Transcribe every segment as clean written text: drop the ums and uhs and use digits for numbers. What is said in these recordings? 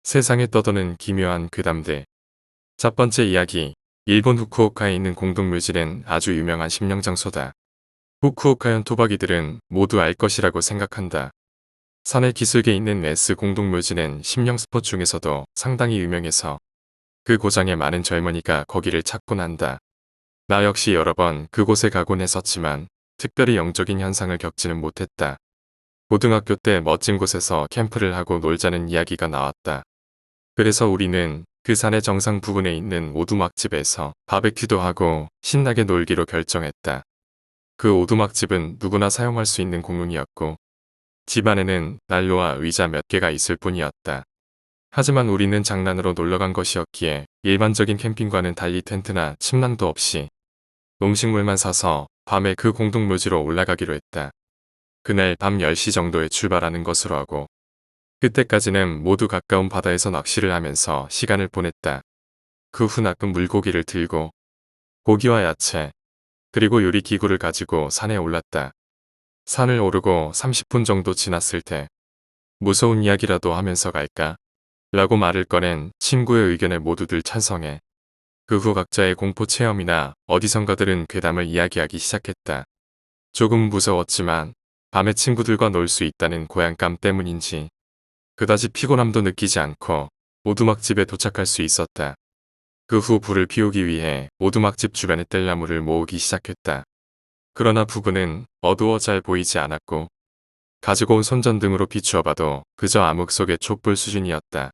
세상에 떠도는 기묘한 괴담들. 첫 번째 이야기. 일본 후쿠오카에 있는 공동묘지는 아주 유명한 심령장소다. 후쿠오카현 토박이들은 모두 알 것이라고 생각한다. 산의 기슭에 있는 S 공동묘지는 심령 스포츠 중에서도 상당히 유명해서 그 고장에 많은 젊은이가 거기를 찾곤 한다. 나 역시 여러 번 그곳에 가곤 했었지만 특별히 영적인 현상을 겪지는 못했다. 고등학교 때 멋진 곳에서 캠프를 하고 놀자는 이야기가 나왔다. 그래서 우리는 그 산의 정상 부근에 있는 오두막집에서 바베큐도 하고 신나게 놀기로 결정했다. 그 오두막집은 누구나 사용할 수 있는 공용이었고 집 안에는 난로와 의자 몇 개가 있을 뿐이었다. 하지만 우리는 장난으로 놀러간 것이었기에 일반적인 캠핑과는 달리 텐트나 침낭도 없이 음식물만 사서 밤에 그 공동묘지로 올라가기로 했다. 그날 밤 10시 정도에 출발하는 것으로 하고 그때까지는 모두 가까운 바다에서 낚시를 하면서 시간을 보냈다. 그 후 낚은 물고기를 들고 고기와 야채 그리고 요리 기구를 가지고 산에 올랐다. 산을 오르고 30분 정도 지났을 때 무서운 이야기라도 하면서 갈까? 라고 말을 꺼낸 친구의 의견에 모두들 찬성해. 그 후 각자의 공포 체험이나 어디선가들은 괴담을 이야기하기 시작했다. 조금 무서웠지만 밤에 친구들과 놀 수 있다는 고향감 때문인지 그다지 피곤함도 느끼지 않고 오두막집에 도착할 수 있었다. 그 후 불을 피우기 위해 오두막집 주변의 뗄나무를 모으기 시작했다. 그러나 부근은 어두워 잘 보이지 않았고 가지고 온 손전등으로 비추어봐도 그저 암흑 속의 촛불 수준이었다.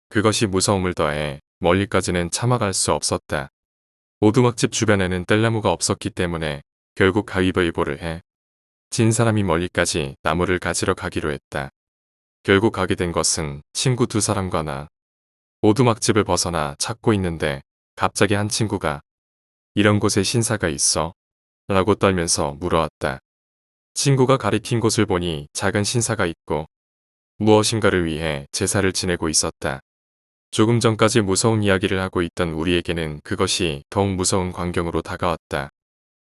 그것이 무서움을 더해 멀리까지는 참아갈 수 없었다. 오두막집 주변에는 뗄나무가 없었기 때문에 결국 가위바위보를 해 진 사람이 멀리까지 나무를 가지러 가기로 했다. 결국 가게 된 것은 친구 두 사람과 나. 오두막집을 벗어나 찾고 있는데 갑자기 한 친구가 이런 곳에 신사가 있어? 라고 떨면서 물어왔다. 친구가 가리킨 곳을 보니 작은 신사가 있고 무엇인가를 위해 제사를 지내고 있었다. 조금 전까지 무서운 이야기를 하고 있던 우리에게는 그것이 더욱 무서운 광경으로 다가왔다.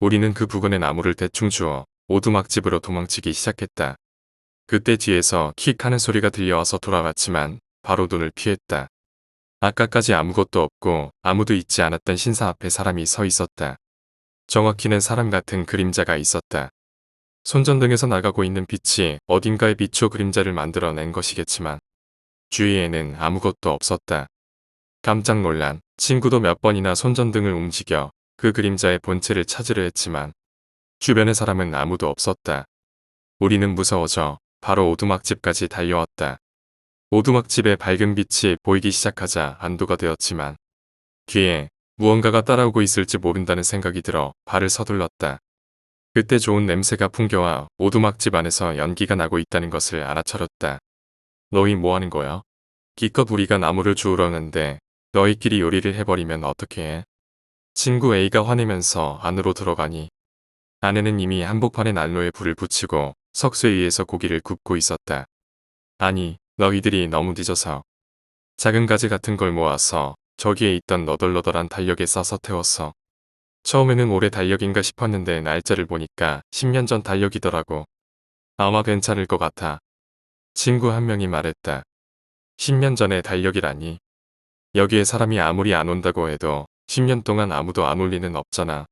우리는 그 부근의 나무를 대충 주워 오두막집으로 도망치기 시작했다. 그때 뒤에서 킥 하는 소리가 들려와서 돌아봤지만 바로 눈을 피했다. 아까까지 아무것도 없고 아무도 있지 않았던 신사 앞에 사람이 서 있었다. 정확히는 사람 같은 그림자가 있었다. 손전등에서 나가고 있는 빛이 어딘가에 비춰 그림자를 만들어낸 것이겠지만 주위에는 아무것도 없었다. 깜짝 놀란 친구도 몇 번이나 손전등을 움직여 그 그림자의 본체를 찾으려 했지만 주변의 사람은 아무도 없었다. 우리는 무서워져 바로 오두막집까지 달려왔다. 오두막집의 밝은 빛이 보이기 시작하자 안도가 되었지만 뒤에 무언가가 따라오고 있을지 모른다는 생각이 들어 발을 서둘렀다. 그때 좋은 냄새가 풍겨와 오두막집 안에서 연기가 나고 있다는 것을 알아차렸다. 너희 뭐하는 거야? 기껏 우리가 나무를 주우려는데 너희끼리 요리를 해버리면 어떻게 해? 친구 A가 화내면서 안으로 들어가니 아내는 이미 한복판에 난로에 불을 붙이고 석쇠 위에서 고기를 굽고 있었다. 아니, 너희들이 너무 늦어서 작은 가지 같은 걸 모아서 저기에 있던 너덜너덜한 달력에 싸서 태웠어. 처음에는 올해 달력인가 싶었는데 날짜를 보니까 10년 전 달력이더라고. 아마 괜찮을 것 같아. 친구 한 명이 말했다. 10년 전의 달력이라니. 여기에 사람이 아무리 안 온다고 해도 10년 동안 아무도 안 올 리는 없잖아.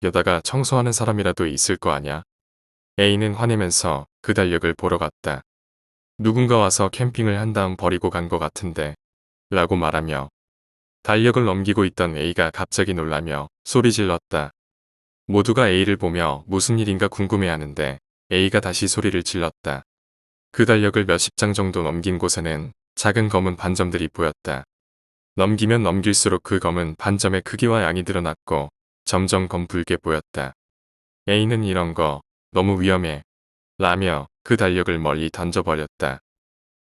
여다가 청소하는 사람이라도 있을 거 아냐. A는 화내면서 그 달력을 보러 갔다. 누군가 와서 캠핑을 한 다음 버리고 간 것 같은데 라고 말하며 달력을 넘기고 있던 A가 갑자기 놀라며 소리 질렀다. 모두가 A를 보며 무슨 일인가 궁금해하는데 A가 다시 소리를 질렀다. 그 달력을 몇십 장 정도 넘긴 곳에는 작은 검은 반점들이 보였다. 넘기면 넘길수록 그 검은 반점의 크기와 양이 늘어났고 점점 검붉게 보였다. A는 이런 거 너무 위험해 라며 그 달력을 멀리 던져버렸다.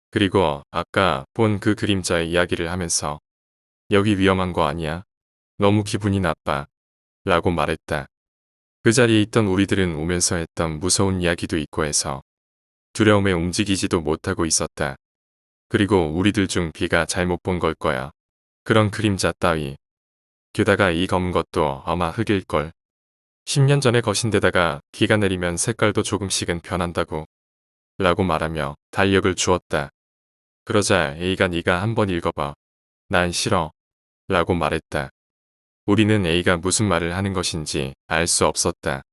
그리고 아까 본 그 그림자의 이야기를 하면서 여기 위험한 거 아니야? 너무 기분이 나빠 라고 말했다. 그 자리에 있던 우리들은 오면서 했던 무서운 이야기도 있고 해서 두려움에 움직이지도 못하고 있었다. 그리고 우리들 중 B가 잘못 본 걸 거야. 그런 그림자 따위. 게다가 이 검은 것도 아마 흙일걸. 10년 전의 것인데다가 비가 내리면 색깔도 조금씩은 변한다고 라고 말하며 달력을 주었다. 그러자 A가 네가 한번 읽어봐. 난 싫어. 라고 말했다. 우리는 A가 무슨 말을 하는 것인지 알 수 없었다.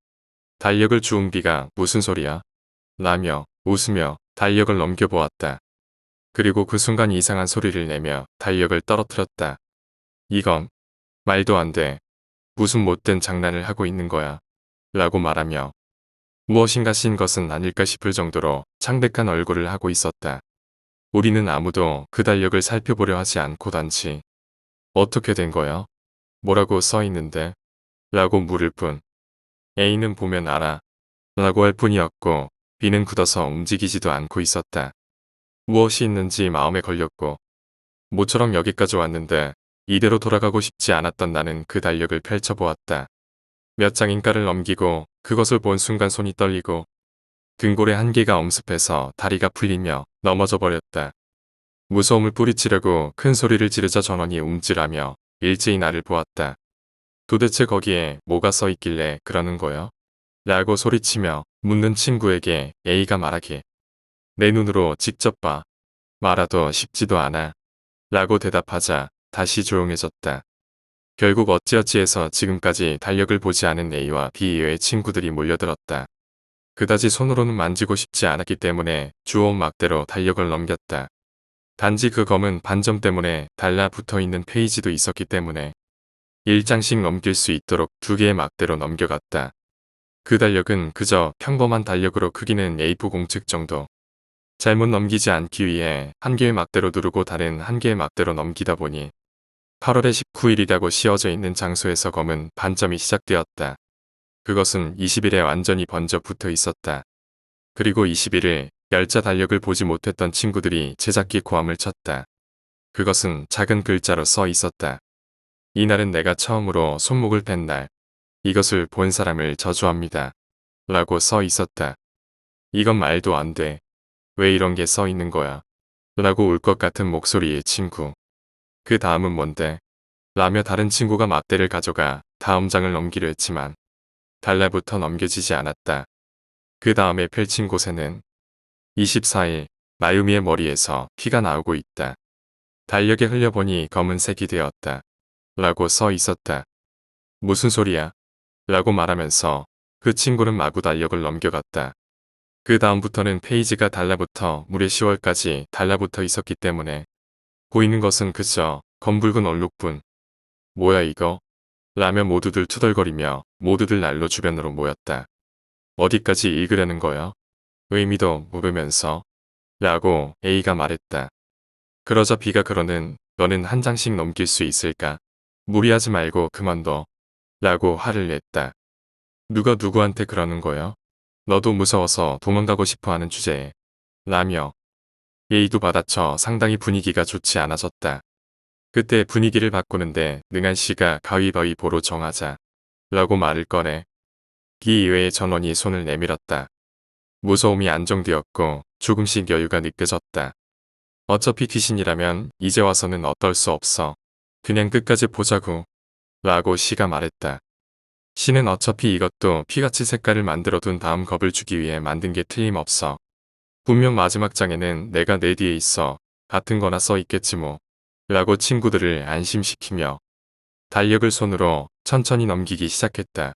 달력을 주운 B가 무슨 소리야? 라며 웃으며 달력을 넘겨보았다. 그리고 그 순간 이상한 소리를 내며 달력을 떨어뜨렸다. 이건 말도 안 돼. 무슨 못된 장난을 하고 있는 거야. 라고 말하며 무엇인가 신 것은 아닐까 싶을 정도로 창백한 얼굴을 하고 있었다. 우리는 아무도 그 달력을 살펴보려 하지 않고 단지 어떻게 된 거야? 뭐라고 써 있는데? 라고 물을 뿐. A는 보면 알아. 라고 할 뿐이었고 B는 굳어서 움직이지도 않고 있었다. 무엇이 있는지 마음에 걸렸고 모처럼 여기까지 왔는데 이대로 돌아가고 싶지 않았던 나는 그 달력을 펼쳐보았다. 몇 장인가를 넘기고 그것을 본 순간 손이 떨리고 등골에 한개가 엄습해서 다리가 풀리며 넘어져 버렸다. 무서움을 뿌리치려고 큰 소리를 지르자 전원이 움찔하며 일제히 나를 보았다. 도대체 거기에 뭐가 써 있길래 그러는 거야? 라고 소리치며 묻는 친구에게 A가 말하길. 내 눈으로 직접 봐. 말아도 쉽지도 않아. 라고 대답하자 다시 조용해졌다. 결국 어찌어찌해서 지금까지 달력을 보지 않은 A와 B 외의 친구들이 몰려들었다. 그다지 손으로는 만지고 싶지 않았기 때문에 주워온 막대로 달력을 넘겼다. 단지 그 검은 반점 때문에 달라붙어 있는 페이지도 있었기 때문에 1장씩 넘길 수 있도록 2개의 막대로 넘겨갔다. 그 달력은 그저 평범한 달력으로 크기는 A4 공책 정도. 잘못 넘기지 않기 위해 1개의 막대로 누르고 다른 1개의 막대로 넘기다 보니 8월의 19일이라고 씌워져 있는 장소에서 검은 반점이 시작되었다. 그것은 20일에 완전히 번져 붙어 있었다. 그리고 20일을 열자 달력을 보지 못했던 친구들이 제작기 고함을 쳤다. 그것은 작은 글자로 써 있었다. 이날은 내가 처음으로 손목을 뺀 날. 이것을 본 사람을 저주합니다. 라고 써 있었다. 이건 말도 안 돼. 왜 이런 게 써 있는 거야? 라고 울 것 같은 목소리의 친구. 그 다음은 뭔데? 라며 다른 친구가 막대를 가져가 다음 장을 넘기려 했지만 달날부터 넘겨지지 않았다. 그 다음에 펼친 곳에는 24일 마유미의 머리에서 피가 나오고 있다. 달력에 흘려보니 검은색이 되었다. 라고 써 있었다. 무슨 소리야? 라고 말하면서 그 친구는 마구 달력을 넘겨갔다. 그 다음부터는 페이지가 달라붙어 무려 10월까지 달라붙어 있었기 때문에 보이는 것은 그저 검붉은 얼룩뿐. 뭐야 이거? 라며 모두들 투덜거리며 모두들 날로 주변으로 모였다. 어디까지 읽으려는 거야? 의미도 모르면서 라고 A가 말했다. 그러자 B가 그러는 너는 한 장씩 넘길 수 있을까? 무리하지 말고 그만둬. 라고 화를 냈다. 누가 누구한테 그러는 거야? 너도 무서워서 도망가고 싶어하는 주제에. 라며 A도 받아쳐 상당히 분위기가 좋지 않아졌다. 그때 분위기를 바꾸는데 능한 씨가 가위바위보로 정하자. 라고 말을 꺼내. 이 이외의 전원이 손을 내밀었다. 무서움이 안정되었고 조금씩 여유가 느껴졌다. 어차피 귀신이라면 이제 와서는 어떨 수 없어. 그냥 끝까지 보자고. 라고 씨가 말했다. 씨는 어차피 이것도 피같이 색깔을 만들어둔 다음 겁을 주기 위해 만든 게 틀림없어. 분명 마지막 장에는 내가 내 뒤에 있어. 같은 거나 써 있겠지 뭐. 라고 친구들을 안심시키며 달력을 손으로 천천히 넘기기 시작했다.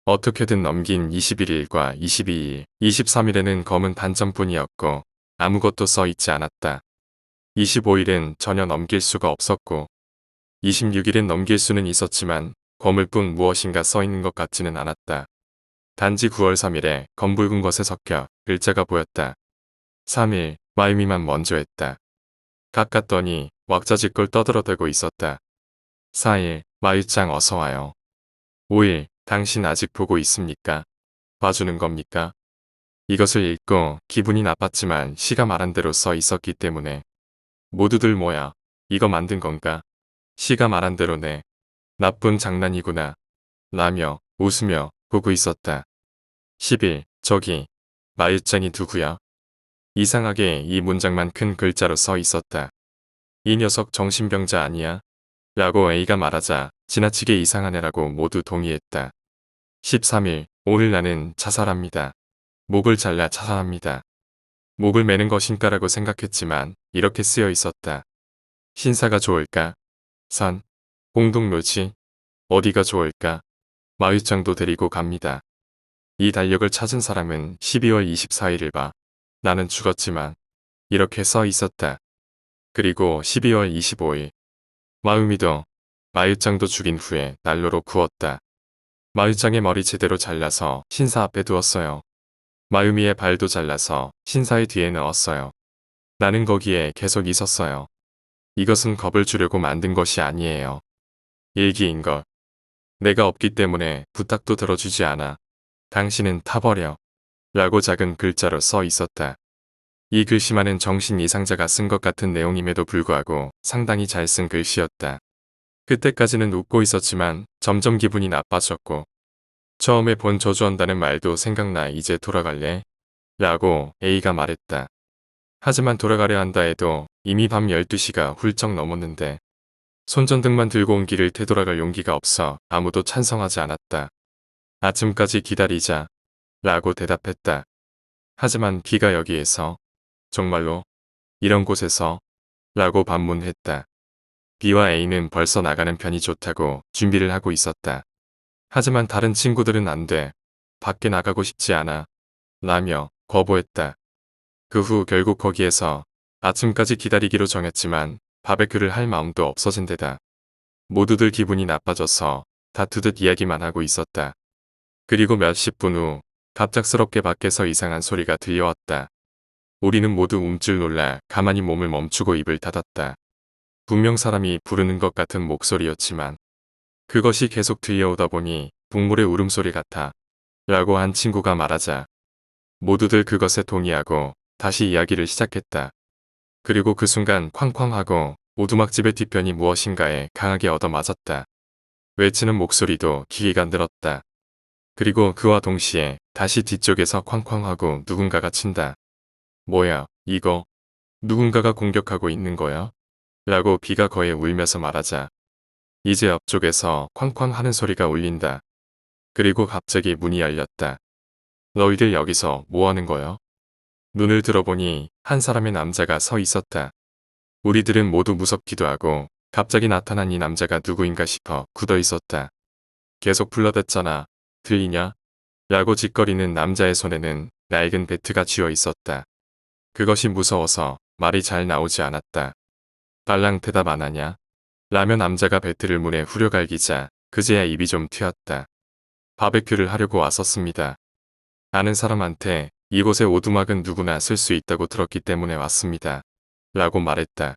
어떻게든 넘긴 21일과 22일, 23일에는 검은 반점뿐이었고 아무것도 써 있지 않았다. 25일은 전혀 넘길 수가 없었고 26일은 넘길 수는 있었지만 거물뿐 무엇인가 써 있는 것 같지는 않았다. 단지 9월 3일에 검붉은 것에 섞여 글자가 보였다. 3일, 마유미만 먼저 했다. 가깝더니 왁자지껄 떠들어대고 있었다. 4일, 마유짱 어서와요. 5일, 당신 아직 보고 있습니까? 봐주는 겁니까? 이것을 읽고 기분이 나빴지만 시가 말한 대로 써 있었기 때문에 모두들 뭐야, 이거 만든 건가? 시가 말한 대로네. 나쁜 장난이구나. 라며 웃으며 보고 있었다. 10일, 저기 마유짱이 누구야? 이상하게 이 문장만 큰 글자로 써 있었다. 이 녀석 정신병자 아니야? 라고 A가 말하자 지나치게 이상한 애라고 모두 동의했다. 13일, 오늘 나는 자살합니다. 목을 잘라 자살합니다. 목을 매는 것인가라고 생각했지만 이렇게 쓰여 있었다. 신사가 좋을까? 산, 공동묘지, 어디가 좋을까? 마유짱도 데리고 갑니다. 이 달력을 찾은 사람은 12월 24일을 봐. 나는 죽었지만 이렇게 써 있었다. 그리고 12월 25일 마유미도 마유짱도 죽인 후에 난로로 구웠다. 마유짱의 머리 제대로 잘라서 신사 앞에 두었어요. 마유미의 발도 잘라서 신사의 뒤에 넣었어요. 나는 거기에 계속 있었어요. 이것은 겁을 주려고 만든 것이 아니에요. 일기인걸. 내가 없기 때문에 부탁도 들어주지 않아. 당신은 타버려. 라고 작은 글자로 써 있었다. 이 글씨만은 정신 이상자가 쓴 것 같은 내용임에도 불구하고 상당히 잘 쓴 글씨였다. 그때까지는 웃고 있었지만 점점 기분이 나빠졌고 처음에 본 저주한다는 말도 생각나 이제 돌아갈래? 라고 A가 말했다. 하지만 돌아가려 한다 해도 이미 밤 12시가 훌쩍 넘었는데 손전등만 들고 온 길을 되돌아갈 용기가 없어 아무도 찬성하지 않았다. 아침까지 기다리자 라고 대답했다. 하지만 B가 여기에서 정말로 이런 곳에서 라고 반문했다. B와 A는 벌써 나가는 편이 좋다고 준비를 하고 있었다. 하지만 다른 친구들은 안 돼. 밖에 나가고 싶지 않아. 라며 거부했다. 그 후 결국 거기에서 아침까지 기다리기로 정했지만 바베큐를 할 마음도 없어진 데다 모두들 기분이 나빠져서 다투듯 이야기만 하고 있었다. 그리고 몇십 분 후 갑작스럽게 밖에서 이상한 소리가 들려왔다. 우리는 모두 움찔 놀라 가만히 몸을 멈추고 입을 닫았다. 분명 사람이 부르는 것 같은 목소리였지만 그것이 계속 들려오다 보니 동물의 울음소리 같아 라고 한 친구가 말하자 모두들 그것에 동의하고 다시 이야기를 시작했다. 그리고 그 순간 쾅쾅하고 오두막집의 뒤편이 무엇인가에 강하게 얻어맞았다. 외치는 목소리도 귀가 늘었다. 그리고 그와 동시에 다시 뒤쪽에서 쾅쾅하고 누군가가 친다. 뭐야, 이거? 누군가가 공격하고 있는 거야? 라고 B가 거의 울면서 말하자 이제 옆쪽에서 쾅쾅 하는 소리가 울린다. 그리고 갑자기 문이 열렸다. 너희들 여기서 뭐 하는 거야? 눈을 들어보니 한 사람의 남자가 서 있었다. 우리들은 모두 무섭기도 하고 갑자기 나타난 이 남자가 누구인가 싶어 굳어 있었다. 계속 불러댔잖아. 들리냐? 라고 짓거리는 남자의 손에는 낡은 배트가 쥐어 있었다. 그것이 무서워서 말이 잘 나오지 않았다. 딸랑 대답 안 하냐? 라며 남자가 배트를 문에 후려갈기자 그제야 입이 좀 트였다. 바베큐를 하려고 왔었습니다. 아는 사람한테 이곳의 오두막은 누구나 쓸 수 있다고 들었기 때문에 왔습니다. 라고 말했다.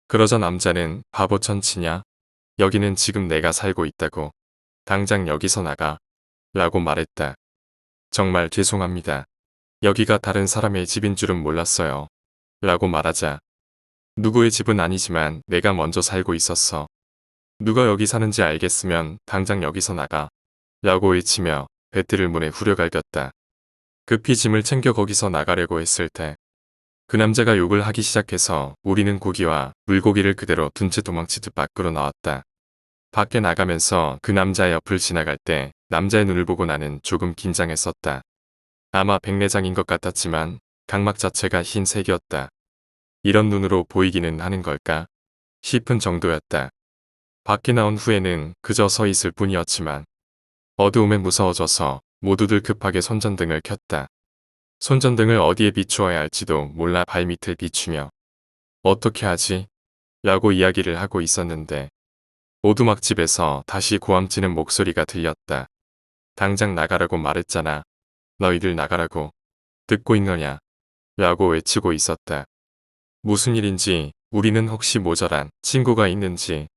그러자 남자는 바보 천치냐? 여기는 지금 내가 살고 있다고. 당장 여기서 나가. 라고 말했다. 정말 죄송합니다. 여기가 다른 사람의 집인 줄은 몰랐어요. 라고 말하자 누구의 집은 아니지만 내가 먼저 살고 있었어. 누가 여기 사는지 알겠으면 당장 여기서 나가. 라고 외치며 배트를 문에 후려갈겼다. 급히 짐을 챙겨 거기서 나가려고 했을 때 그 남자가 욕을 하기 시작해서 우리는 고기와 물고기를 그대로 둔 채 도망치듯 밖으로 나왔다. 밖에 나가면서 그 남자의 옆을 지나갈 때 남자의 눈을 보고 나는 조금 긴장했었다. 아마 백내장인 것 같았지만 각막 자체가 흰색이었다. 이런 눈으로 보이기는 하는 걸까 싶은 정도였다. 밖에 나온 후에는 그저 서 있을 뿐이었지만 어두움에 무서워져서 모두들 급하게 손전등을 켰다. 손전등을 어디에 비추어야 할지도 몰라 발밑을 비추며 어떻게 하지? 라고 이야기를 하고 있었는데 오두막집에서 다시 고함치는 목소리가 들렸다. 당장 나가라고 말했잖아. 너희들 나가라고. 듣고 있느냐? 라고 외치고 있었다. 무슨 일인지 우리는 혹시 모자란 친구가 있는지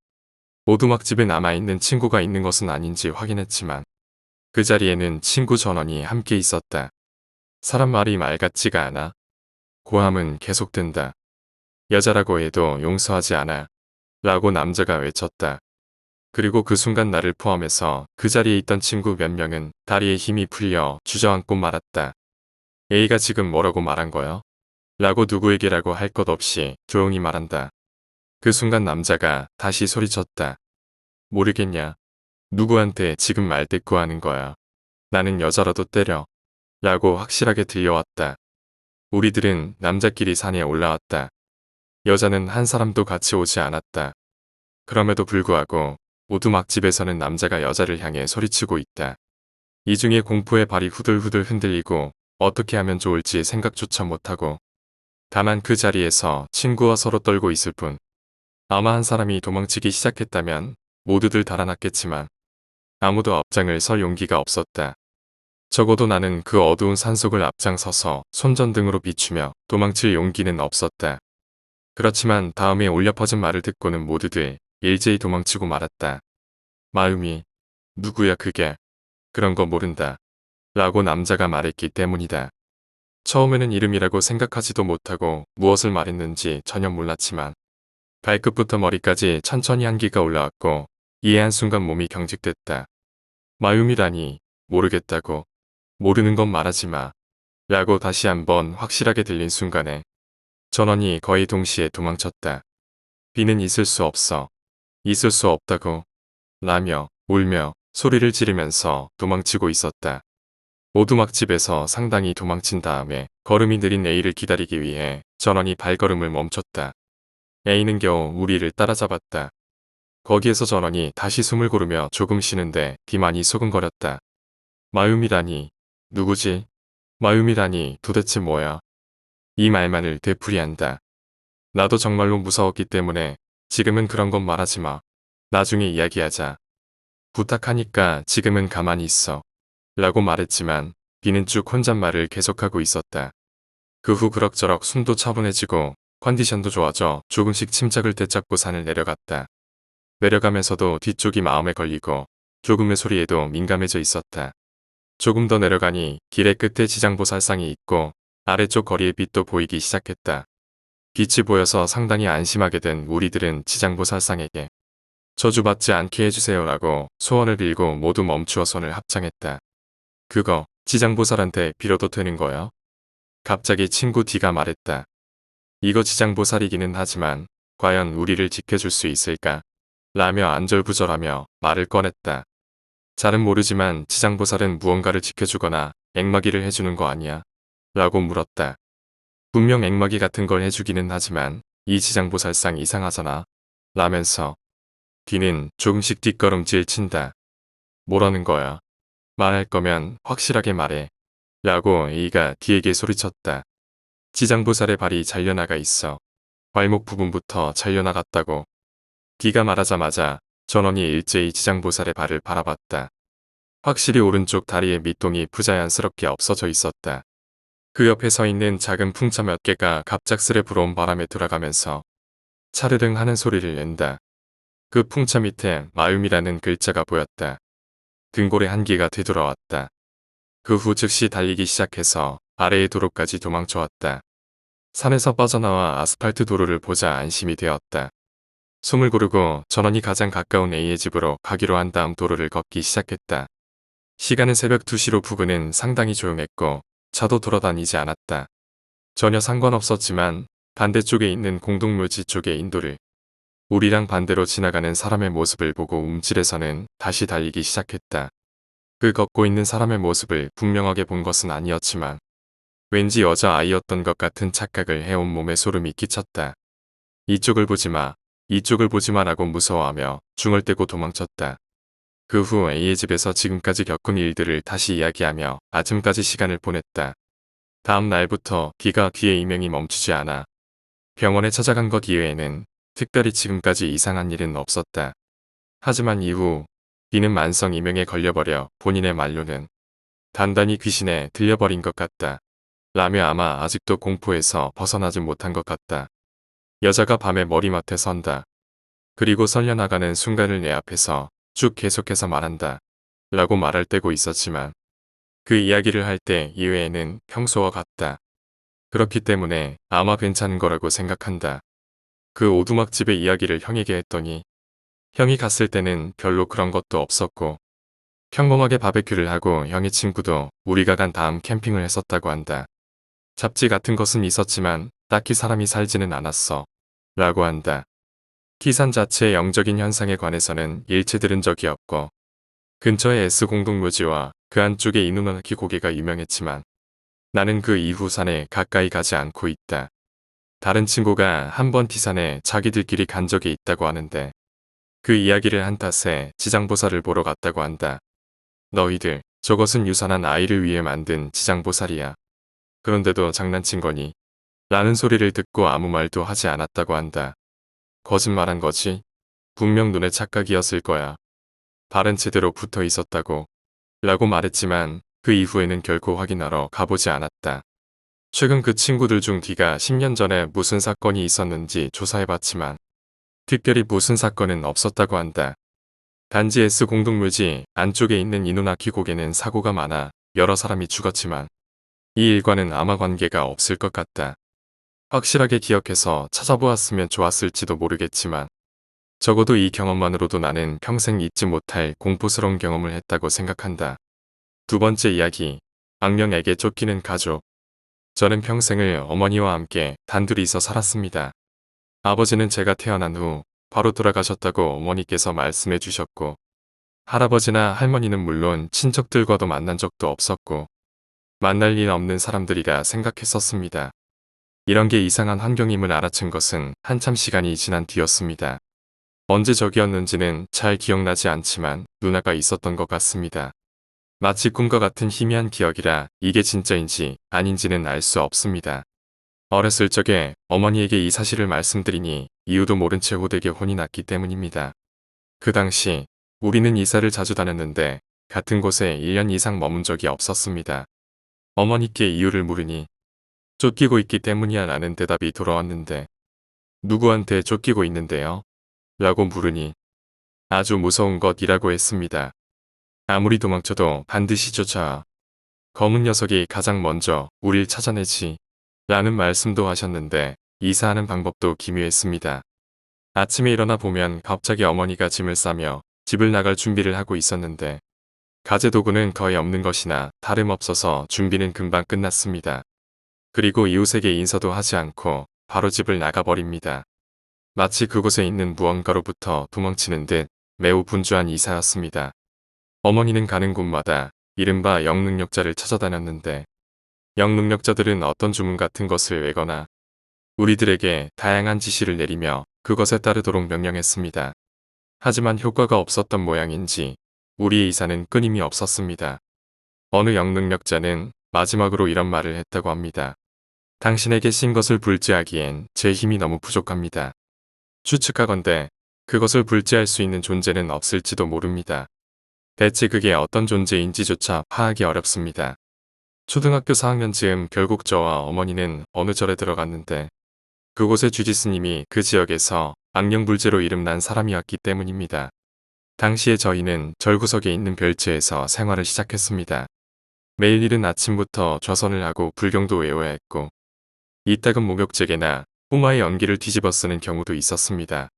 오두막집에 남아있는 친구가 있는 것은 아닌지 확인했지만 그 자리에는 친구 전원이 함께 있었다. 사람 말이 말 같지가 않아. 고함은 계속된다. 여자라고 해도 용서하지 않아. 라고 남자가 외쳤다. 그리고 그 순간 나를 포함해서 그 자리에 있던 친구 몇 명은 다리에 힘이 풀려 주저앉고 말았다. A가 지금 뭐라고 말한 거야? 라고 누구에게라고 할 것 없이 조용히 말한다. 그 순간 남자가 다시 소리쳤다. 모르겠냐? 누구한테 지금 말대꾸하는 거야. 나는 여자라도 때려. 라고 확실하게 들려왔다. 우리들은 남자끼리 산에 올라왔다. 여자는 한 사람도 같이 오지 않았다. 그럼에도 불구하고 오두막집에서는 남자가 여자를 향해 소리치고 있다. 이 중에 공포의 발이 후들후들 흔들리고 어떻게 하면 좋을지 생각조차 못하고 다만 그 자리에서 친구와 서로 떨고 있을 뿐. 아마 한 사람이 도망치기 시작했다면 모두들 달아났겠지만 아무도 앞장을 설 용기가 없었다. 적어도 나는 그 어두운 산속을 앞장서서 손전등으로 비추며 도망칠 용기는 없었다. 그렇지만 다음에 울려 퍼진 말을 듣고는 모두들 일제히 도망치고 말았다. 마음이 누구야 그게? 그런 거 모른다. 라고 남자가 말했기 때문이다. 처음에는 이름이라고 생각하지도 못하고 무엇을 말했는지 전혀 몰랐지만 발끝부터 머리까지 천천히 한기가 올라왔고 이에 한순간 몸이 경직됐다. 마음이라니 모르겠다고. 모르는 건 말하지 마. 라고 다시 한번 확실하게 들린 순간에 전원이 거의 동시에 도망쳤다. 비는 있을 수 없어. 있을 수 없다고. 라며 울며 소리를 지르면서 도망치고 있었다. 오두막집에서 상당히 도망친 다음에 걸음이 느린 A를 기다리기 위해 전원이 발걸음을 멈췄다. A는 겨우 우리를 따라잡았다. 거기에서 전원이 다시 숨을 고르며 조금 쉬는데 뒤만이 소근거렸다. 마음이라니 누구지? 마음이라니 도대체 뭐야? 이 말만을 되풀이한다. 나도 정말로 무서웠기 때문에 지금은 그런 건 말하지 마. 나중에 이야기하자. 부탁하니까 지금은 가만히 있어. 라고 말했지만 비는 쭉 혼잣말을 계속하고 있었다. 그 후 그럭저럭 숨도 차분해지고 컨디션도 좋아져 조금씩 침착을 되찾고 산을 내려갔다. 내려가면서도 뒤쪽이 마음에 걸리고 조금의 소리에도 민감해져 있었다. 조금 더 내려가니 길의 끝에 지장보살상이 있고 아래쪽 거리의 빛도 보이기 시작했다. 빛이 보여서 상당히 안심하게 된 우리들은 지장보살상에게 저주받지 않게 해주세요라고 소원을 빌고 모두 멈추어 손을 합창했다. 그거 지장보살한테 빌어도 되는 거야? 갑자기 친구 D가 말했다. 이거 지장보살이기는 하지만 과연 우리를 지켜줄 수 있을까? 라며 안절부절하며 말을 꺼냈다. 잘은 모르지만 지장보살은 무언가를 지켜주거나 앵마기를 해주는 거 아니야? 라고 물었다. 분명 앵마기 같은 걸 해주기는 하지만 이 지장보살상 이상하잖아? 라면서 D는 조금씩 뒷걸음질 친다. 뭐라는 거야? 말할 거면 확실하게 말해. 라고 A가 D에게 소리쳤다. 지장보살의 발이 잘려나가 있어. 발목 부분부터 잘려나갔다고. D가 말하자마자 전원이 일제히 지장보살의 발을 바라봤다. 확실히 오른쪽 다리의 밑동이 부자연스럽게 없어져 있었다. 그 옆에 서 있는 작은 풍차 몇 개가 갑작스레 불어온 바람에 돌아가면서 차르릉 하는 소리를 낸다. 그 풍차 밑에 마음이라는 글자가 보였다. 등골에 한기가 되돌아왔다. 그 후 즉시 달리기 시작해서 아래의 도로까지 도망쳐왔다. 산에서 빠져나와 아스팔트 도로를 보자 안심이 되었다. 숨을 고르고 전원이 가장 가까운 A의 집으로 가기로 한 다음 도로를 걷기 시작했다. 시간은 새벽 2시로 부근은 상당히 조용했고 차도 돌아다니지 않았다. 전혀 상관없었지만 반대쪽에 있는 공동묘지 쪽의 인도를 우리랑 반대로 지나가는 사람의 모습을 보고 움찔해서는 다시 달리기 시작했다. 그 걷고 있는 사람의 모습을 분명하게 본 것은 아니었지만 왠지 여자아이였던 것 같은 착각을 해온 몸에 소름이 끼쳤다. 이쪽을 보지 마. 이쪽을 보지 마라고 무서워하며 중을 떼고 도망쳤다. 그 후 A의 집에서 지금까지 겪은 일들을 다시 이야기하며 아침까지 시간을 보냈다. 다음 날부터 D가 D의 이명이 멈추지 않아. 병원에 찾아간 것 이외에는 특별히 지금까지 이상한 일은 없었다. 하지만 이후 D는 만성 이명에 걸려버려 본인의 말로는 단단히 귀신에 들려버린 것 같다. 라며 아마 아직도 공포에서 벗어나지 못한 것 같다. 여자가 밤에 머리맡에 선다. 그리고 설려나가는 순간을 내 앞에서 쭉 계속해서 말한다. 라고 말할 때고 있었지만 그 이야기를 할 때 이외에는 평소와 같다. 그렇기 때문에 아마 괜찮은 거라고 생각한다. 그 오두막집의 이야기를 형에게 했더니 형이 갔을 때는 별로 그런 것도 없었고 평범하게 바베큐를 하고 형의 친구도 우리가 간 다음 캠핑을 했었다고 한다. 잡지 같은 것은 있었지만 딱히 사람이 살지는 않았어. 라고 한다. 키산 자체의 영적인 현상에 관해서는 일체 들은 적이 없고 근처의 S공동묘지와 그 안쪽에 이누나키 고개가 유명했지만 나는 그 이후 산에 가까이 가지 않고 있다. 다른 친구가 한 번 T산에 자기들끼리 간 적이 있다고 하는데 그 이야기를 한 탓에 지장보살을 보러 갔다고 한다. 너희들, 저것은 유산한 아이를 위해 만든 지장보살이야. 그런데도 장난친 거니? 라는 소리를 듣고 아무 말도 하지 않았다고 한다. 거짓말한 거지? 분명 눈의 착각이었을 거야. 발은 제대로 붙어 있었다고. 라고 말했지만 그 이후에는 결코 확인하러 가보지 않았다. 최근 그 친구들 중 D가 10년 전에 무슨 사건이 있었는지 조사해봤지만 특별히 무슨 사건은 없었다고 한다. 단지 S 공동묘지 안쪽에 있는 이누나키 고개는 사고가 많아 여러 사람이 죽었지만 이 일과는 아마 관계가 없을 것 같다. 확실하게 기억해서 찾아보았으면 좋았을지도 모르겠지만 적어도 이 경험만으로도 나는 평생 잊지 못할 공포스러운 경험을 했다고 생각한다. 두 번째 이야기, 악령에게 쫓기는 가족. 저는 평생을 어머니와 함께 단둘이서 살았습니다. 아버지는 제가 태어난 후 바로 돌아가셨다고 어머니께서 말씀해 주셨고 할아버지나 할머니는 물론 친척들과도 만난 적도 없었고 만날 일 없는 사람들이라 생각했었습니다. 이런 게 이상한 환경임을 알아챈 것은 한참 시간이 지난 뒤였습니다. 언제 적이었는지는 잘 기억나지 않지만 누나가 있었던 것 같습니다. 마치 꿈과 같은 희미한 기억이라 이게 진짜인지 아닌지는 알 수 없습니다. 어렸을 적에 어머니에게 이 사실을 말씀드리니 이유도 모른 채 호되게 혼이 났기 때문입니다. 그 당시 우리는 이사를 자주 다녔는데 같은 곳에 1년 이상 머문 적이 없었습니다. 어머니께 이유를 물으니 쫓기고 있기 때문이야 라는 대답이 돌아왔는데 누구한테 쫓기고 있는데요? 라고 물으니 아주 무서운 것이라고 했습니다. 아무리 도망쳐도 반드시 쫓아와. 검은 녀석이 가장 먼저 우릴 찾아내지. 라는 말씀도 하셨는데 이사하는 방법도 기묘했습니다. 아침에 일어나 보면 갑자기 어머니가 짐을 싸며 집을 나갈 준비를 하고 있었는데 가재 도구는 거의 없는 것이나 다름없어서 준비는 금방 끝났습니다. 그리고 이웃에게 인사도 하지 않고 바로 집을 나가버립니다. 마치 그곳에 있는 무언가로부터 도망치는 듯 매우 분주한 이사였습니다. 어머니는 가는 곳마다 이른바 영능력자를 찾아다녔는데 영능력자들은 어떤 주문 같은 것을 외거나 우리들에게 다양한 지시를 내리며 그것에 따르도록 명령했습니다. 하지만 효과가 없었던 모양인지 우리의 이사는 끊임이 없었습니다. 어느 영능력자는 마지막으로 이런 말을 했다고 합니다. 당신에게 신 것을 불지하기엔 제 힘이 너무 부족합니다. 추측하건대 그것을 불지할 수 있는 존재는 없을지도 모릅니다. 대체 그게 어떤 존재인지조차 파악이 어렵습니다. 초등학교 4학년 즈음 결국 저와 어머니는 어느 절에 들어갔는데 그곳의 주지스님이 그 지역에서 악령불제로 이름난 사람이었기 때문입니다. 당시에 저희는 절구석에 있는 별채에서 생활을 시작했습니다. 매일 이른 아침부터 좌선을 하고 불경도 외워야 했고 이따금 목욕제게나 꼬마의 연기를 뒤집어 쓰는 경우도 있었습니다.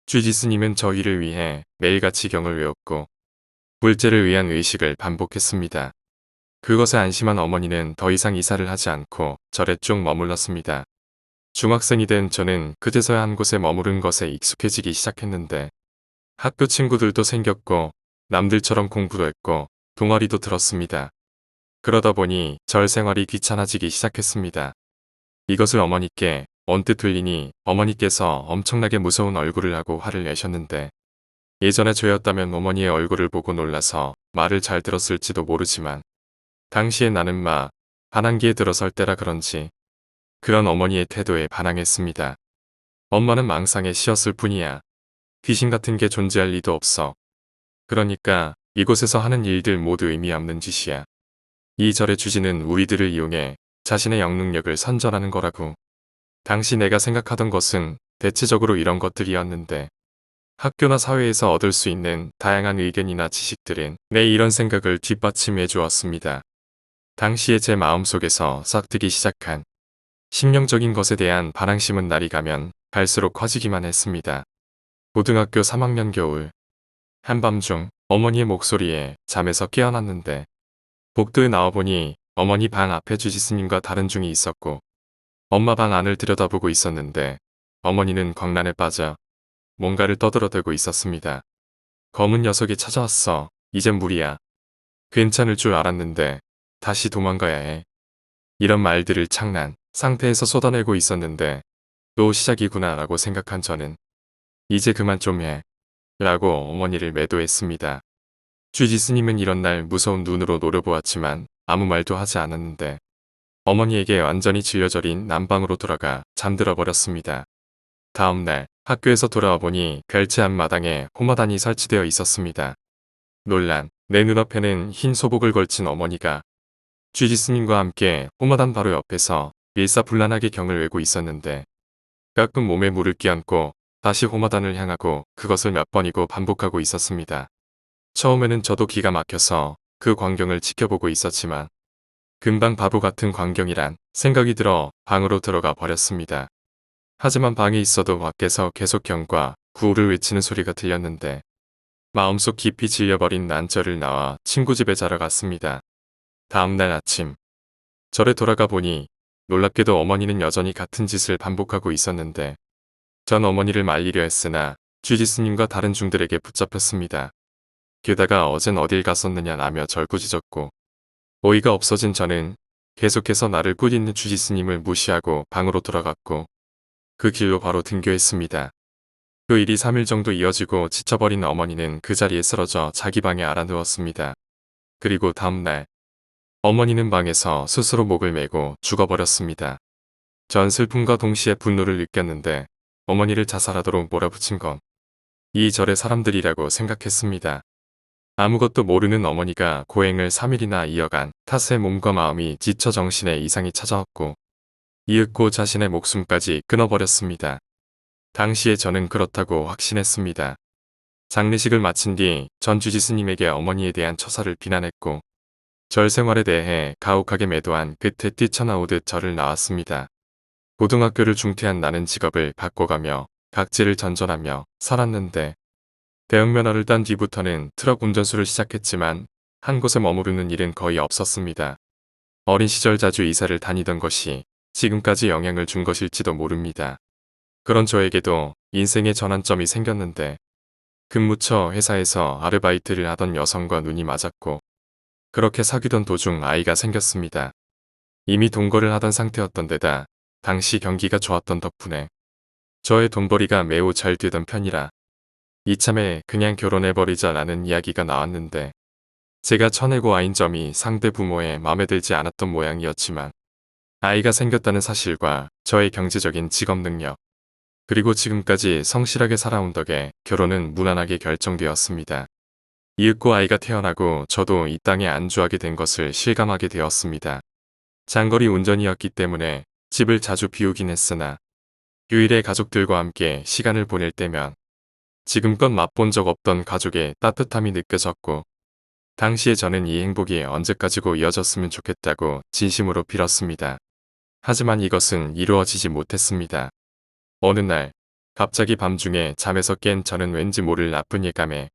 주지스님은 저희를 위해 매일같이 경을 외웠고 불제를 위한 의식을 반복했습니다. 그것에 안심한 어머니는 더 이상 이사를 하지 않고 절에 쭉 머물렀습니다. 중학생이 된 저는 그제서야 한 곳에 머무른 것에 익숙해지기 시작했는데 학교 친구들도 생겼고 남들처럼 공부도 했고 동아리도 들었습니다. 그러다 보니 절 생활이 귀찮아지기 시작했습니다. 이것을 어머니께 언뜻 들리니 어머니께서 엄청나게 무서운 얼굴을 하고 화를 내셨는데 예전에 저였다면 어머니의 얼굴을 보고 놀라서 말을 잘 들었을지도 모르지만 당시에 나는 반항기에 들어설 때라 그런지 그런 어머니의 태도에 반항했습니다. 엄마는 망상에 씌었을 뿐이야. 귀신 같은 게 존재할 리도 없어. 그러니까 이곳에서 하는 일들 모두 의미 없는 짓이야. 이 절의 주지는 우리들을 이용해 자신의 영능력을 선전하는 거라고. 당시 내가 생각하던 것은 대체적으로 이런 것들이었는데 학교나 사회에서 얻을 수 있는 다양한 의견이나 지식들은 내 이런 생각을 뒷받침해 주었습니다. 당시에 제 마음속에서 싹트기 시작한 심령적인 것에 대한 반항심은 날이 가면 갈수록 커지기만 했습니다. 고등학교 3학년 겨울 한밤중 어머니의 목소리에 잠에서 깨어났는데 복도에 나와보니 어머니 방 앞에 주지스님과 다른 중이 있었고 엄마 방 안을 들여다보고 있었는데 어머니는 광란에 빠져 뭔가를 떠들어대고 있었습니다. 검은 녀석이 찾아왔어. 이젠 무리야. 괜찮을 줄 알았는데 다시 도망가야 해. 이런 말들을 장난 상태에서 쏟아내고 있었는데 또 시작이구나 라고 생각한 저는 이제 그만 좀 해 라고 어머니를 매도했습니다. 주지스님은 이런 날 무서운 눈으로 노려보았지만 아무 말도 하지 않았는데 어머니에게 완전히 질려저린 난방으로 돌아가 잠들어 버렸습니다. 다음 날 학교에서 돌아와 보니 별채 앞마당에 호마단이 설치되어 있었습니다. 놀란 내 눈앞에는 흰 소복을 걸친 어머니가 쥐지스님과 함께 호마단 바로 옆에서 일사불란하게 경을 외고 있었는데 가끔 몸에 물을 끼얹고 다시 호마단을 향하고 그것을 몇 번이고 반복하고 있었습니다. 처음에는 저도 기가 막혀서 그 광경을 지켜보고 있었지만 금방 바보 같은 광경이란 생각이 들어 방으로 들어가 버렸습니다. 하지만 방에 있어도 밖에서 계속 경과 구호를 외치는 소리가 들렸는데 마음속 깊이 질려버린 난 절을 나와 친구 집에 자러 갔습니다. 다음날 아침 절에 돌아가 보니 놀랍게도 어머니는 여전히 같은 짓을 반복하고 있었는데 전 어머니를 말리려 했으나 쥐지스님과 다른 중들에게 붙잡혔습니다. 게다가 어젠 어딜 갔었느냐라며 절구지졌고 어이가 없어진 저는 계속해서 나를 꾸짖는 쥐지스님을 무시하고 방으로 돌아갔고 그 길로 바로 등교했습니다. 그 일이 3일 정도 이어지고 지쳐버린 어머니는 그 자리에 쓰러져 자기 방에 알아누웠습니다. 그리고 다음날 어머니는 방에서 스스로 목을 메고 죽어버렸습니다. 전 슬픔과 동시에 분노를 느꼈는데 어머니를 자살하도록 몰아붙인 건 이 절의 사람들이라고 생각했습니다. 아무것도 모르는 어머니가 고행을 3일이나 이어간 탓에 몸과 마음이 지쳐 정신에 이상이 찾아왔고 이윽고 자신의 목숨까지 끊어버렸습니다. 당시에 저는 그렇다고 확신했습니다. 장례식을 마친 뒤 전 주지스님에게 어머니에 대한 처사를 비난했고 절 생활에 대해 가혹하게 매도한 끝에 뛰쳐나오듯 절을 나왔습니다. 고등학교를 중퇴한 나는 직업을 바꿔가며 각지를 전전하며 살았는데 대학면허를 딴 뒤부터는 트럭 운전수를 시작했지만 한 곳에 머무르는 일은 거의 없었습니다. 어린 시절 자주 이사를 다니던 것이 지금까지 영향을 준 것일지도 모릅니다. 그런 저에게도 인생의 전환점이 생겼는데 근무처 회사에서 아르바이트를 하던 여성과 눈이 맞았고 그렇게 사귀던 도중 아이가 생겼습니다. 이미 동거를 하던 상태였던 데다 당시 경기가 좋았던 덕분에 저의 돈벌이가 매우 잘 되던 편이라 이참에 그냥 결혼해버리자 라는 이야기가 나왔는데 제가 쳐내고 아인 점이 상대 부모의 마음에 들지 않았던 모양이었지만 아이가 생겼다는 사실과 저의 경제적인 직업 능력 그리고 지금까지 성실하게 살아온 덕에 결혼은 무난하게 결정되었습니다. 이윽고 아이가 태어나고 저도 이 땅에 안주하게 된 것을 실감하게 되었습니다. 장거리 운전이었기 때문에 집을 자주 비우긴 했으나 휴일에 가족들과 함께 시간을 보낼 때면 지금껏 맛본 적 없던 가족의 따뜻함이 느껴졌고 당시에 저는 이 행복이 언제까지고 이어졌으면 좋겠다고 진심으로 빌었습니다. 하지만 이것은 이루어지지 못했습니다. 어느 날 갑자기 밤중에 잠에서 깬 저는 왠지 모를 나쁜 예감에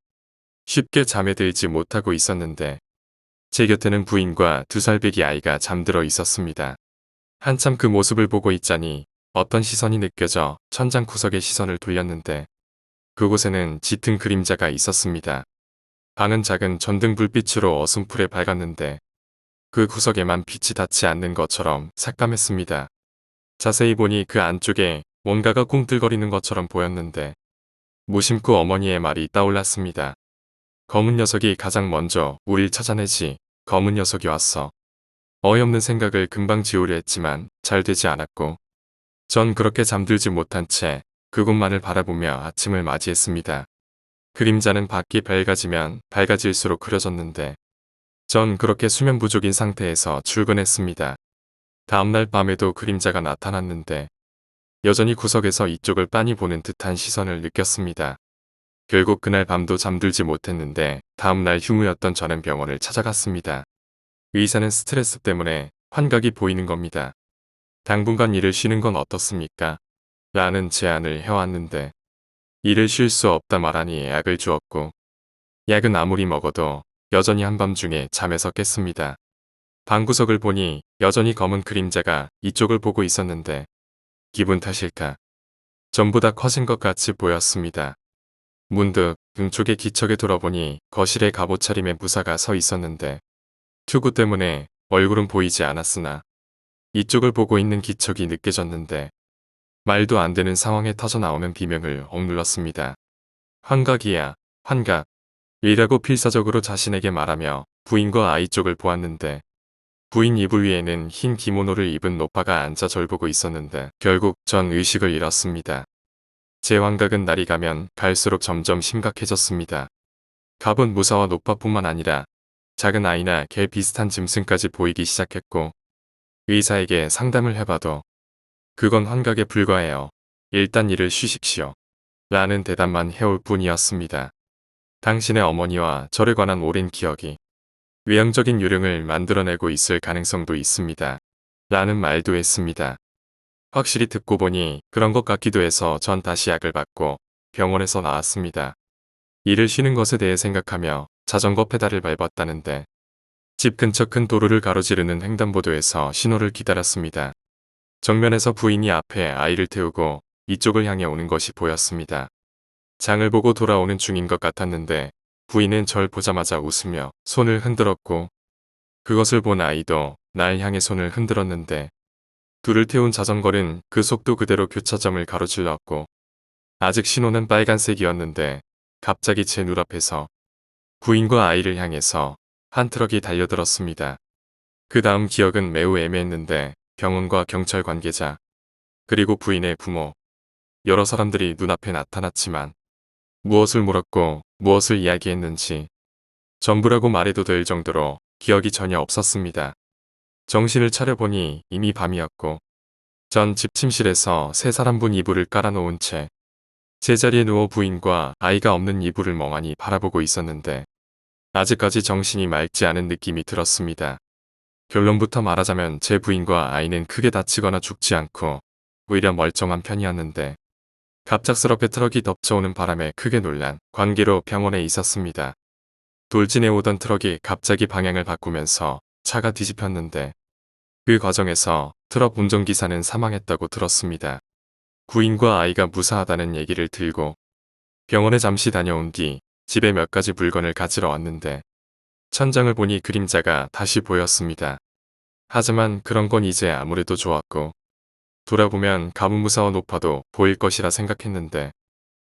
쉽게 잠에 들지 못하고 있었는데 제 곁에는 부인과 2살배기 아이가 잠들어 있었습니다. 한참 그 모습을 보고 있자니 어떤 시선이 느껴져 천장 구석에 시선을 돌렸는데 그곳에는 짙은 그림자가 있었습니다. 방은 작은 전등 불빛으로 어슴풀에 밝았는데 그 구석에만 빛이 닿지 않는 것처럼 삭감했습니다. 자세히 보니 그 안쪽에 뭔가가 꿈틀거리는 것처럼 보였는데 무심코 어머니의 말이 떠올랐습니다. 검은 녀석이 가장 먼저 우릴 찾아내지. 검은 녀석이 왔어. 어이없는 생각을 금방 지우려 했지만 잘 되지 않았고 전 그렇게 잠들지 못한 채 그곳만을 바라보며 아침을 맞이했습니다. 그림자는 밖이 밝아지면 밝아질수록 흐려졌는데 전 그렇게 수면 부족인 상태에서 출근했습니다. 다음날 밤에도 그림자가 나타났는데 여전히 구석에서 이쪽을 빤히 보는 듯한 시선을 느꼈습니다. 결국 그날 밤도 잠들지 못했는데 다음날 휴무였던 저는 병원을 찾아갔습니다. 의사는 스트레스 때문에 환각이 보이는 겁니다. 당분간 일을 쉬는 건 어떻습니까? 라는 제안을 해왔는데 일을 쉴 수 없다 말하니 약을 주었고 약은 아무리 먹어도 여전히 한밤중에 잠에서 깼습니다. 방구석을 보니 여전히 검은 그림자가 이쪽을 보고 있었는데 기분 탓일까? 전보다 커진 것 같이 보였습니다. 문득 등 쪽에 기척에 돌아보니 거실에 갑옷 차림의 무사가 서 있었는데 투구 때문에 얼굴은 보이지 않았으나 이쪽을 보고 있는 기척이 느껴졌는데 말도 안 되는 상황에 터져 나오는 비명을 억눌렀습니다. 환각이야, 환각. 이라고 필사적으로 자신에게 말하며 부인과 아이 쪽을 보았는데 부인 이불 위에는 흰 기모노를 입은 노파가 앉아 절 보고 있었는데 결국 전 의식을 잃었습니다. 제 환각은 날이 가면 갈수록 점점 심각해졌습니다. 갑은 무사와 노파뿐만 아니라 작은 아이나 개 비슷한 짐승까지 보이기 시작했고 의사에게 상담을 해봐도 그건 환각에 불과해요. 일단 일을 쉬십시오. 라는 대답만 해올 뿐이었습니다. 당신의 어머니와 저에 관한 오랜 기억이 외형적인 요령을 만들어내고 있을 가능성도 있습니다. 라는 말도 했습니다. 확실히 듣고 보니 그런 것 같기도 해서 전 다시 약을 받고 병원에서 나왔습니다. 일을 쉬는 것에 대해 생각하며 자전거 페달을 밟았다는데 집 근처 큰 도로를 가로지르는 횡단보도에서 신호를 기다렸습니다. 정면에서 부인이 앞에 아이를 태우고 이쪽을 향해 오는 것이 보였습니다. 장을 보고 돌아오는 중인 것 같았는데 부인은 절 보자마자 웃으며 손을 흔들었고 그것을 본 아이도 날 향해 손을 흔들었는데 둘을 태운 자전거는 그 속도 그대로 교차점을 가로질렀고 아직 신호는 빨간색이었는데 갑자기 제 눈앞에서 부인과 아이를 향해서 한 트럭이 달려들었습니다. 그 다음 기억은 매우 애매했는데 병원과 경찰 관계자 그리고 부인의 부모 여러 사람들이 눈앞에 나타났지만 무엇을 물었고 무엇을 이야기했는지 전부라고 말해도 될 정도로 기억이 전혀 없었습니다. 정신을 차려보니 이미 밤이었고 전 집 침실에서 세 사람분 이불을 깔아놓은 채 제자리에 누워 부인과 아이가 없는 이불을 멍하니 바라보고 있었는데 아직까지 정신이 맑지 않은 느낌이 들었습니다. 결론부터 말하자면 제 부인과 아이는 크게 다치거나 죽지 않고 오히려 멀쩡한 편이었는데 갑작스럽게 트럭이 덮쳐오는 바람에 크게 놀란 관계로 병원에 있었습니다. 돌진해 오던 트럭이 갑자기 방향을 바꾸면서 차가 뒤집혔는데 그 과정에서 트럭 운전기사는 사망했다고 들었습니다. 부인과 아이가 무사하다는 얘기를 들고 병원에 잠시 다녀온 뒤 집에 몇 가지 물건을 가지러 왔는데 천장을 보니 그림자가 다시 보였습니다. 하지만 그런 건 이제 아무래도 좋았고 돌아보면 가문무사와 노파도 보일 것이라 생각했는데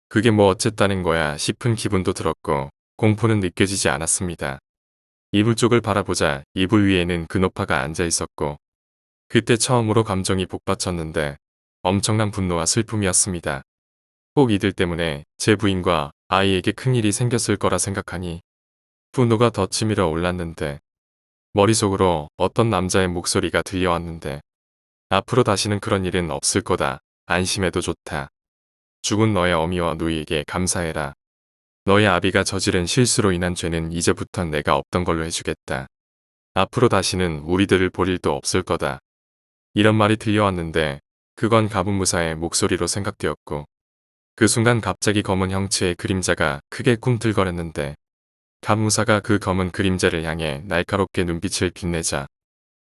그게 뭐 어쨌다는 거야 싶은 기분도 들었고 공포는 느껴지지 않았습니다. 이불 쪽을 바라보자 이불 위에는 그 노파가 앉아 있었고 그때 처음으로 감정이 복받쳤는데 엄청난 분노와 슬픔이었습니다. 꼭 이들 때문에 제 부인과 아이에게 큰일이 생겼을 거라 생각하니 분노가 더 치밀어 올랐는데 머릿속으로 어떤 남자의 목소리가 들려왔는데 앞으로 다시는 그런 일은 없을 거다. 안심해도 좋다. 죽은 너의 어미와 누이에게 감사해라. 너의 아비가 저지른 실수로 인한 죄는 이제부턴 내가 없던 걸로 해주겠다. 앞으로 다시는 우리들을 볼 일도 없을 거다. 이런 말이 들려왔는데 그건 가분무사의 목소리로 생각되었고 그 순간 갑자기 검은 형체의 그림자가 크게 꿈틀거렸는데 가분무사가 그 검은 그림자를 향해 날카롭게 눈빛을 빛내자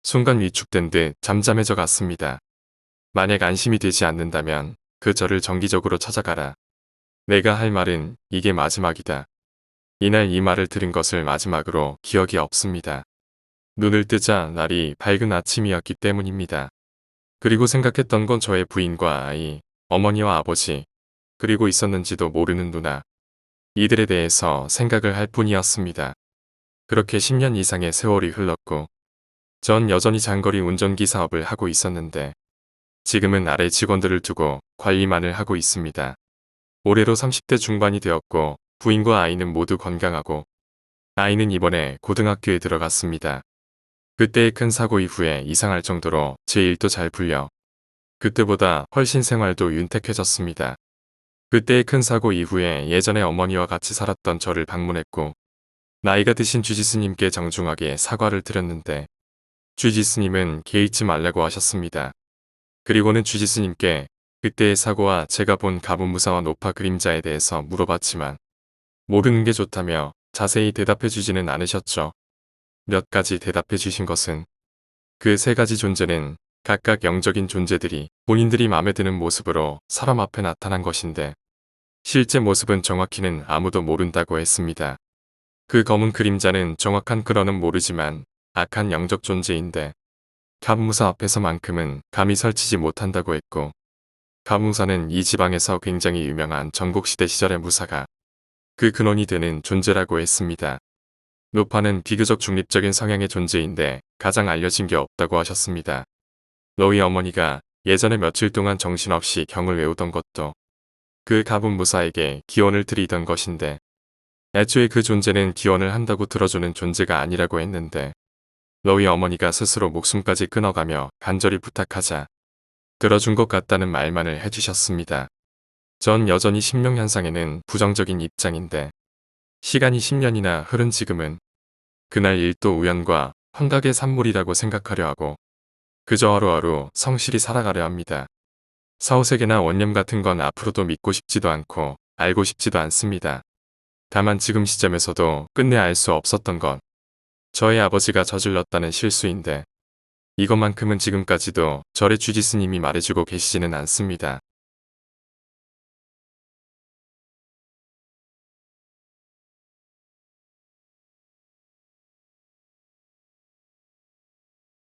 순간 위축된 듯 잠잠해져 갔습니다. 만약 안심이 되지 않는다면 그 절을 정기적으로 찾아가라. 내가 할 말은 이게 마지막이다. 이날 이 말을 들은 것을 마지막으로 기억이 없습니다. 눈을 뜨자 날이 밝은 아침이었기 때문입니다. 그리고 생각했던 건 저의 부인과 아이, 어머니와 아버지, 그리고 있었는지도 모르는 누나. 이들에 대해서 생각을 할 뿐이었습니다. 그렇게 10년 이상의 세월이 흘렀고 전 여전히 장거리 운전기 사업을 하고 있었는데 지금은 아래 직원들을 두고 관리만을 하고 있습니다. 올해로 30대 중반이 되었고 부인과 아이는 모두 건강하고 아이는 이번에 고등학교에 들어갔습니다. 그때의 큰 사고 이후에 이상할 정도로 제 일도 잘 풀려 그때보다 훨씬 생활도 윤택해졌습니다. 그때의 큰 사고 이후에 예전에 어머니와 같이 살았던 저를 방문했고 나이가 드신 주지스님께 정중하게 사과를 드렸는데 주지스님은 개의치 말라고 하셨습니다. 그리고는 주지스님께 그때의 사고와 제가 본 가분무사와 노파 그림자에 대해서 물어봤지만 모르는 게 좋다며 자세히 대답해 주지는 않으셨죠. 몇 가지 대답해 주신 것은 그 세 가지 존재는 각각 영적인 존재들이 본인들이 마음에 드는 모습으로 사람 앞에 나타난 것인데 실제 모습은 정확히는 아무도 모른다고 했습니다. 그 검은 그림자는 정확한 근원은 모르지만 악한 영적 존재인데 가문무사 앞에서만큼은 감히 설치지 못한다고 했고, 가문무사는 이 지방에서 굉장히 유명한 전국시대 시절의 무사가 그 근원이 되는 존재라고 했습니다. 노파는 비교적 중립적인 성향의 존재인데 가장 알려진 게 없다고 하셨습니다. 로이 어머니가 예전에 며칠 동안 정신없이 경을 외우던 것도 그 가문무사에게 기원을 드리던 것인데, 애초에 그 존재는 기원을 한다고 들어주는 존재가 아니라고 했는데, 로이 어머니가 스스로 목숨까지 끊어가며 간절히 부탁하자 들어준 것 같다는 말만을 해주셨습니다. 전 여전히 신명현상에는 부정적인 입장인데, 시간이 10년이나 흐른 지금은 그날 일도 우연과 환각의 산물이라고 생각하려 하고 그저 하루하루 성실히 살아가려 합니다. 사후세계나 원념 같은 건 앞으로도 믿고 싶지도 않고 알고 싶지도 않습니다. 다만 지금 시점에서도 끝내 알 수 없었던 건 저의 아버지가 저질렀다는 실수인데, 이것만큼은 지금까지도 절의 주지스님이 말해주고 계시지는 않습니다.